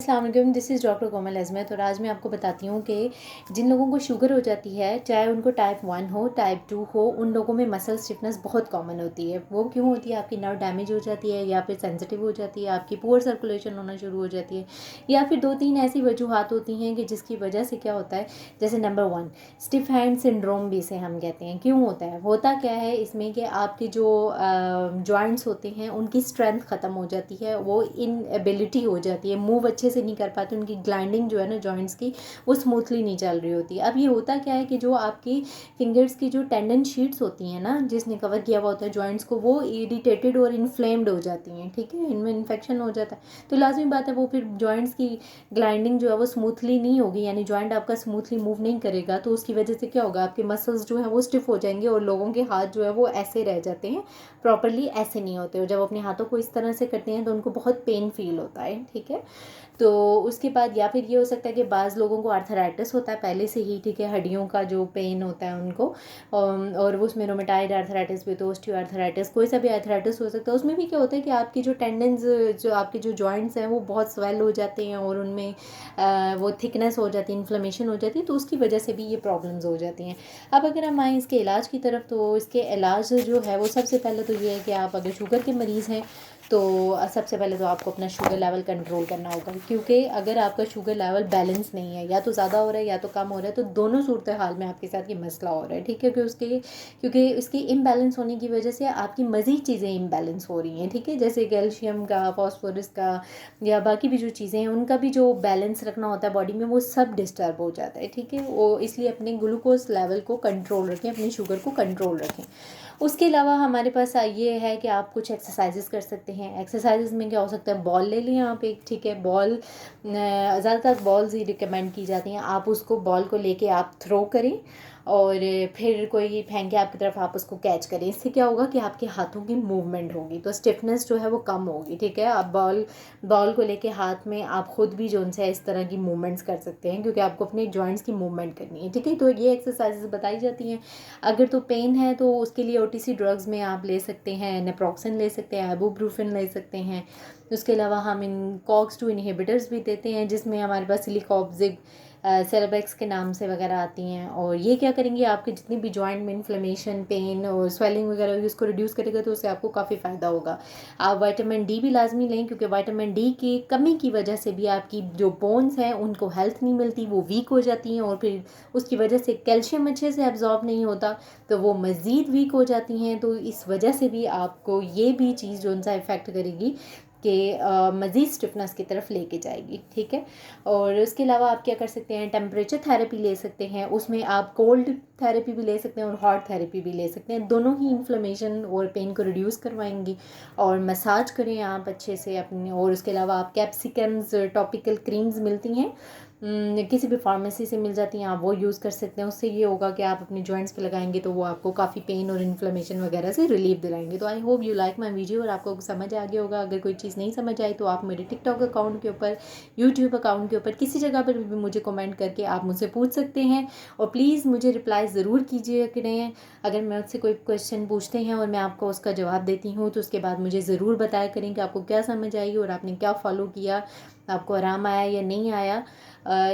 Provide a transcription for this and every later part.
अस्सलाम वालेकुम, this is doctor कोमल अज़मत और आज मैं आपको बताती हूँ कि जिन लोगों को शुगर हो जाती है, चाहे उनको टाइप 1 हो टाइप 2 हो, उन लोगों में मसल स्टिफनेस बहुत कॉमन होती है। वो क्यों होती है? आपकी नर्व डैमेज हो जाती है या फिर सेंसिटिव हो जाती है, आपकी पुअर सर्कुलेशन होना शुरू हो जाती है, या फिर 2-3 ऐसी वजूहात होती हैं कि जिसकी वजह से क्या होता है। जैसे नंबर 1 स्टिफ हैंड सिंड्रोम भी इसे हम कहते हैं। क्यों होता है? होता क्या है इसमें कि आपके जो जॉइंट्स होते हैं उनकी स्ट्रेंथ ख़त्म हो जाती है, वो इनएबिलिटी हो जाती है, मूव अच्छे से नहीं कर पाते, उनकी ग्लाइंडिंग जो है ना जॉइंट्स की, वो स्मूथली नहीं चल रही होती। अब ये होता क्या है कि जो आपकी फिंगर्स की जो टेंडन शीट्स होती हैं ना, जिसने कवर किया हुआ होता है जॉइंट्स को, वो इरिटेटेड और इन्फ्लेम्ड हो जाती हैं। ठीक है, इनमें इन्फेक्शन हो जाता है, तो लाजमी बात है वो फिर जॉइंट्स की ग्लाइंडिंग जो है वो स्मूथली नहीं होगी, यानी जॉइंट आपका स्मूथली मूव नहीं करेगा। तो उसकी वजह से क्या होगा, आपके मसल्स जो है वो स्टिफ हो जाएंगे और लोगों के हाथ जो है वो ऐसे रह जाते हैं, प्रॉपरली ऐसे नहीं होते। और जब अपने हाथों को इस तरह से करते हैं तो उनको बहुत पेन फील होता है। ठीक है, तो उसके बाद या फिर ये हो सकता है कि बाज़ लोगों को आर्थराइटिस होता है पहले से ही। ठीक है, हड्डियों का जो पेन होता है उनको, और वो उसमें रोमेटाइड आर्थराइटिस भी, तो ऑस्टियो आर्थराइटिस, कोई सा भी आर्थराइटिस हो सकता है। उसमें भी क्या होता है कि आपकी जो टेंडन्स, जो आपके जो जॉइंट्स हैं वो बहुत स्वेल हो जाते हैं और उनमें वो थिकनेस हो जाती है, इन्फ्लेमेशन हो जाती है, तो उसकी वजह से भी ये प्रॉब्लम्स हो जाती हैं। अब अगर हम आएँ इसके इलाज की तरफ, तो इसके इलाज जो है वो सबसे पहले तो ये है कि आप अगर शुगर के मरीज़ हैं तो सबसे पहले तो आपको अपना शुगर लेवल कंट्रोल करना होगा, क्योंकि अगर आपका शुगर लेवल बैलेंस नहीं है, या तो ज़्यादा हो रहा है या तो कम हो रहा है, तो दोनों सूरत हाल में आपके साथ ये मसला हो रहा है। ठीक है, क्योंकि इसकी इम्बैलेंस होने की वजह से आपकी मज़ीद चीज़ें इम्बैलेंस हो रही हैं। ठीक है, जैसे कैल्शियम का, फॉस्फोरस का, या बाकी भी जो चीज़ें हैं उनका भी जो बैलेंस रखना होता है बॉडी में, वो सब डिस्टर्ब हो जाता है। ठीक है, वो इसलिए अपने ग्लूकोज लेवल को कंट्रोल रखें, अपनी शुगर को कंट्रोल रखें। उसके अलावा हमारे पास ये है कि आप कुछ एक्सरसाइजेस कर सकते हैं। एक्सरसाइजेस में क्या हो सकता है, बॉल ले लें आप एक। ठीक है, बॉल, ज़्यादातर बॉल्स ही रिकमेंड की जाती हैं। आप उसको बॉल को लेके आप थ्रो करें और फिर कोई फेंके आपकी तरफ, आप उसको कैच करें। इससे क्या होगा कि आपके हाथों की मूवमेंट होगी, तो स्टिफनेस जो है वो कम होगी। ठीक है, आप बॉल को लेके हाथ में आप खुद भी जो है इस तरह की मूवमेंट्स कर सकते हैं, क्योंकि आपको अपने जॉइंट्स की मूवमेंट करनी है। ठीक है, तो ये एक्सरसाइजेस बताई जाती हैं। अगर तो पेन है तो उसके लिए ओटीसी ड्रग्स में आप ले सकते हैं, नेप्रोक्सन ले सकते हैं, आइबुप्रोफेन ले सकते हैं। उसके अलावा हम इन COX-2 इनहिबिटर्स भी देते हैं, जिसमें हमारे पास सिलिकॉप्जिग, सेरेबेक्स के नाम से वगैरह आती हैं। और ये क्या करेंगे, आपके जितनी भी जॉइंट में इन्फ्लेमेशन, पेन और स्वेलिंग वगैरह होगी उसको रिड्यूस करेगा, तो उससे आपको काफ़ी फ़ायदा होगा। आप विटामिन डी भी लाजमी लें, क्योंकि विटामिन डी की कमी की वजह से भी आपकी जो बोन्स हैं उनको हेल्थ नहीं मिलती, वो वीक हो जाती हैं, और फिर उसकी वजह से कैल्शियम अच्छे से एब्जॉर्ब नहीं होता, तो वो मज़ीद वीक हो जाती हैं। तो इस वजह से भी आपको ये भी चीज़ जो सा इफ़ेक्ट करेगी कि मज़ीद स्टिफनेस की तरफ लेके जाएगी। ठीक है, और उसके अलावा आप क्या कर सकते हैं, टेम्परेचर थेरेपी ले सकते हैं। उसमें आप कोल्ड थेरेपी भी ले सकते हैं और हॉट थेरेपी भी ले सकते हैं। दोनों ही इन्फ्लेमेशन और पेन को रिड्यूस करवाएंगी। और मसाज करें आप अच्छे से अपने। और उसके अलावा आप कैप्सिकम्स टॉपिकल क्रीम्स मिलती हैं, किसी भी फार्मेसी से मिल जाती हैं, आप वो यूज़ कर सकते हैं। उससे ये होगा कि आप अपने जॉइंट्स पे लगाएंगे तो वो आपको काफ़ी पेन और इन्फ्लेमेशन वगैरह से रिलीफ दिलाएंगे। तो I hope you like my video और आपको समझ आ गया होगा। अगर कोई चीज़ नहीं समझ आई तो आप मेरे टिकटॉक अकाउंट के ऊपर, यूट्यूब अकाउंट के ऊपर, किसी जगह पर भी मुझे कमेंट करके आप मुझसे पूछ सकते हैं। और प्लीज़ मुझे रिप्लाई ज़रूर कीजिए करें। अगर मैं उससे कोई क्वेश्चन पूछते हैं और मैं आपको उसका जवाब देती हूँ, तो उसके बाद मुझे ज़रूर बताया करें कि आपको क्या समझ आई और आपने क्या फ़ॉलो किया, आपको आराम आया या नहीं आया।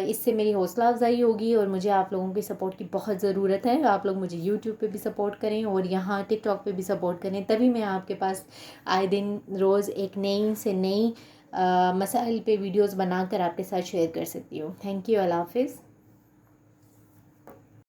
इससे मेरी हौसला अफजाई होगी और मुझे आप लोगों की सपोर्ट की बहुत ज़रूरत है। आप लोग मुझे यूट्यूब पे भी सपोर्ट करें और यहाँ टिकटॉक पे भी सपोर्ट करें, तभी मैं आपके पास आए दिन रोज़ एक नई से नई मसाइल पे वीडियोस बनाकर आपके साथ शेयर कर सकती हूँ। थैंक यू, अल्लाह हाफिज़।